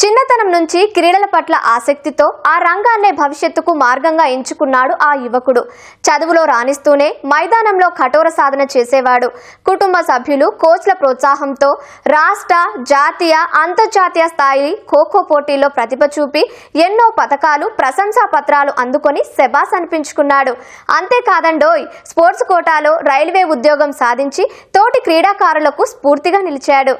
చిన్నతనం నుంచి క్రీడల పట్ల ఆసక్తితో ఆ రంగాన్నే భవిష్యత్తుకు మార్గంగా ఎంచుకున్నాడు ఆ యువకుడు. చదువులో రాణిస్తూనే మైదానంలో కఠోర సాధన చేసేవాడు. కుటుంబ సభ్యులు, కోచ్ల ప్రోత్సాహంతో రాష్ట్ర, జాతీయ, అంతర్జాతీయ స్థాయి ఖోఖో పోటీల్లో ప్రతిభ చూపి ఎన్నో పతకాలు, ప్రశంసా పత్రాలు అందుకొని శబాస్ అనిపించుకున్నాడు. అంతేకాదండోయ్, స్పోర్ట్స్ కోటాలో రైల్వే ఉద్యోగం సాధించి తోటి క్రీడాకారులకు స్ఫూర్తిగా నిలిచాడు.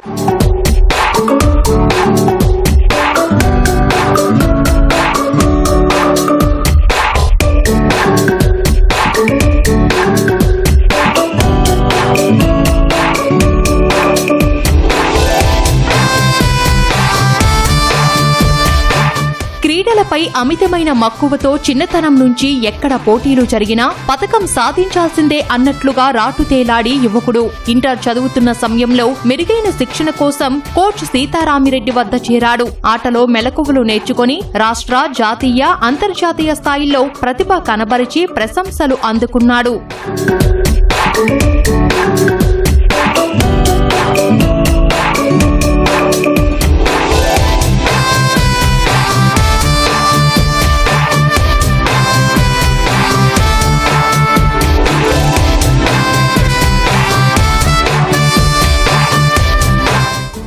క్రీడలపై అమితమైన మక్కువతో చిన్నతనం నుంచి ఎక్కడ పోటీలు జరిగినా పతకం సాధించాల్సిందే అన్నట్లుగా రాటుతేలాడి యువకుడు. ఇంటర్ చదువుతున్న సమయంలో మెరుగైన శిక్షణ కోసం కోచ్ సీతారామిరెడ్డి వద్ద చేరాడు. ఆటలో మెలకువలు నేర్చుకుని రాష్ట్ర, జాతీయ, అంతర్జాతీయ స్థాయిల్లో ప్రతిభ కనబరిచి ప్రశంసలు అందుకున్నాడు.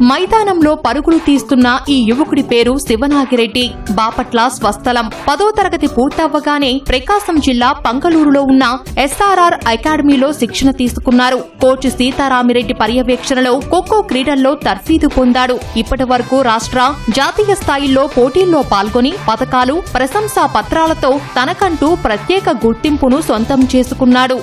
మైదానంలో పరుగులు తీస్తున్న ఈ యువకుడి పేరు శివనాగిరెడ్డి. బాపట్ల స్వస్థలం. 10వ తరగతి పూర్తవ్వగానే ప్రకాశం జిల్లా పంకలూరులో ఉన్న ఎస్ఆర్ఆర్ అకాడమీలో శిక్షణ తీసుకున్నారు. కోచ్ సీతారామిరెడ్డి పర్యవేక్షణలో ఖోఖో క్రీడల్లో తర్ఫీదు పొందాడు. ఇప్పటి వరకు రాష్ట్ర, జాతీయ స్థాయిల్లో పోటీల్లో పాల్గొని పతకాలు, ప్రశంసా పత్రాలతో తనకంటూ ప్రత్యేక గుర్తింపును సొంతం చేసుకున్నాడు.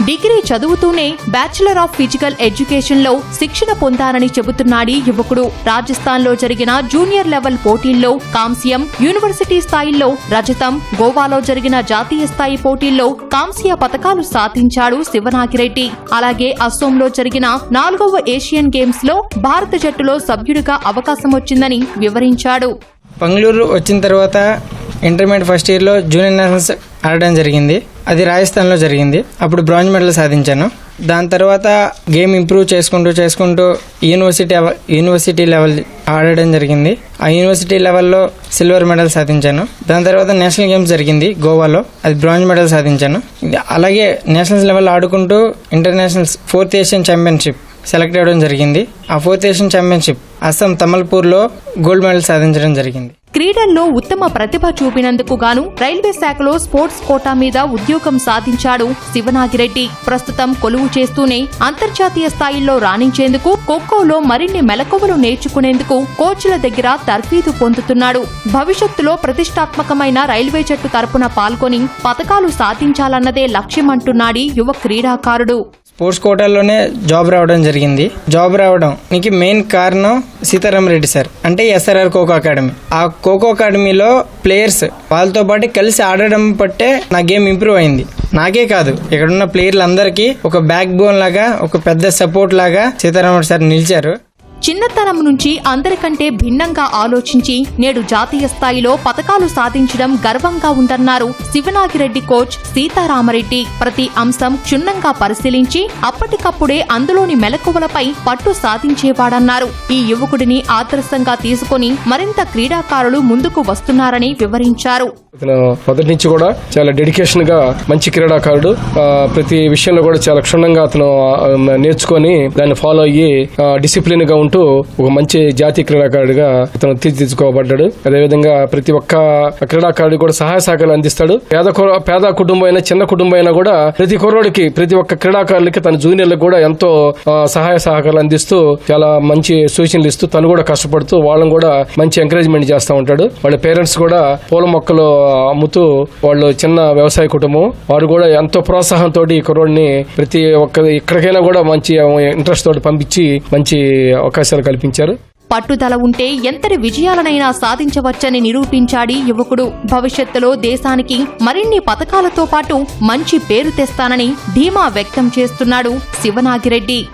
డిగ్రీ చదువుతూనే బ్యాచిలర్ ఆఫ్ ఫిజికల్ ఎడ్యుకేషన్ లో శిక్షణ పొందానని చెబుతున్నాడీ యువకుడు. రాజస్థాన్లో జరిగిన జూనియర్ లెవెల్ పోటీల్లో కాంస్యం, యూనివర్సిటీ స్థాయిల్లో రజతం, గోవాలో జరిగిన జాతీయ స్థాయి పోటీల్లో కాంస్య పతకాలు సాధించాడు శివనాగిరెడ్డి. అలాగే అస్సోంలో జరిగిన 4వ ఏషియన్ గేమ్స్ లో భారత జట్టులో సభ్యుడిగా అవకాశం వచ్చిందని వివరించాడు. పంగళూరు వచ్చిన తర్వాత ఇంటర్మీడియట్ ఫస్ట్ ఇయర్లో జూనియర్ నేషనల్స్ ఆడడం జరిగింది. అది రాజస్థాన్లో జరిగింది. అప్పుడు బ్రాంజ్ మెడల్ సాధించాను. దాని తర్వాత గేమ్ ఇంప్రూవ్ చేసుకుంటూ యూనివర్సిటీ లెవెల్ ఆడడం జరిగింది. ఆ యూనివర్సిటీ లెవెల్లో సిల్వర్ మెడల్ సాధించాను. దాని తర్వాత నేషనల్ గేమ్స్ జరిగింది గోవాలో, అది బ్రాంజ్ మెడల్ సాధించాను. అలాగే నేషనల్స్ లెవెల్ ఆడుకుంటూ internationals 4th Asian championship select అవ్వడం జరిగింది. ఆ 4th ఏషియన్ ఛాంపియన్షిప్ అస్సాం తమల్పూర్లో గోల్డ్ మెడల్ సాధించడం జరిగింది. క్రీడల్లో ఉత్తమ ప్రతిభ చూపినందుకు గాను రైల్వే శాఖలో స్పోర్ట్స్ కోటా మీద ఉద్యోగం సాధించాడు శివనాగిరెడ్డి. ప్రస్తుతం కొలువు చేస్తూనే అంతర్జాతీయ స్థాయిల్లో రాణించేందుకు ఖోఖోలో మరిన్ని మెలకువలు నేర్చుకునేందుకు కోచ్ల దగ్గర తర్ఫీదు పొందుతున్నాడు. భవిష్యత్తులో ప్రతిష్టాత్మకమైన రైల్వే జట్టు తరపున పాల్గొని పతకాలు సాధించాలన్నదే లక్ష్యమంటున్నాడీ యువ క్రీడాకారుడు. స్పోర్ట్స్ కోటాలోనే జాబ్ రావడం జరిగింది. జాబ్ రావడానికి మెయిన్ కారణం సీతారామరెడ్డి సార్, అంటే ఎస్ఆర్ఆర్ ఖోఖో అకాడమీ. ఆ ఖోఖో అకాడమీలో ప్లేయర్స్ వాళ్ళతో పాటు కలిసి ఆడడం బట్టే నా గేమ్ ఇంప్రూవ్ అయింది. నాకే కాదు, ఇక్కడున్న ప్లేయర్లందరికీ ఒక బ్యాక్ బోన్ లాగా, ఒక పెద్ద సపోర్ట్ లాగా సీతారామరెడ్డి సార్ నిలిచారు. చిన్నతనం నుంచి అందరికంటే భిన్నంగా ఆలోచించి నేడు జాతీయ స్థాయిలో పతకాలు సాధించడం గర్వంగా ఉందన్నారు శివనాగిరెడ్డి కోచ్ సీతారామరెడ్డి. ప్రతి అంశం క్షుణ్ణంగా పరిశీలించి అప్పటికప్పుడే అందులోని మెలకువలపై పట్టు సాధించేవాడన్నారు. ఈ యువకుడిని ఆదర్శంగా తీసుకుని మరింత క్రీడాకారులు ముందుకు వస్తున్నారని వివరించారు. మొదటి నుంచి కూడా చాలా డెడికేషన్ గా మంచి క్రీడాకారుడు. ప్రతి విషయంలో కూడా చాలా క్షుణ్ణంగా అతను నేర్చుకుని దాన్ని ఫాలో అయ్యి డిసిప్లిన్ గా ఉంటూ ఒక మంచి జాతీయ క్రీడాకారుడిగా అతను తీర్చిదిద్దుకోబడ్డాడు. అదేవిధంగా ప్రతి ఒక్క క్రీడాకారుడికి కూడా సహాయ సహకారాలు అందిస్తాడు. పేద కుటుంబం అయినా చిన్న కుటుంబం అయినా కూడా ప్రతి కుర్రోడికి, ప్రతి ఒక్క క్రీడాకారులకి, తన జూనియర్లకు కూడా ఎంతో సహాయ సహకారాలు అందిస్తూ చాలా మంచి సూచనలు ఇస్తూ తను కూడా కష్టపడుతూ వాళ్ళని కూడా మంచి ఎంకరేజ్మెంట్ చేస్తూ ఉంటాడు. వాళ్ళ పేరెంట్స్ కూడా పూల మొక్కలు అమ్ముతూ వాళ్ళు చిన్న వ్యవసాయ కుటుంబం, వారు కూడా ఎంతో ప్రోత్సాహంతో ఈ కుర్రోడిని ప్రతి ఒక్క ఎక్కడికైనా కూడా మంచి ఇంట్రెస్ట్ తోటి పంపించి మంచి అవకాశాలు కల్పించారు. పట్టుదల ఉంటే ఎంతటి విజయాలనైనా సాధించవచ్చని నిరూపించాడీ యువకుడు. భవిష్యత్తులో దేశానికి మరిన్ని పథకాలతో పాటు మంచి పేరు తెస్తానని ధీమా వ్యక్తం చేస్తున్నాడు శివనాగిరెడ్డి.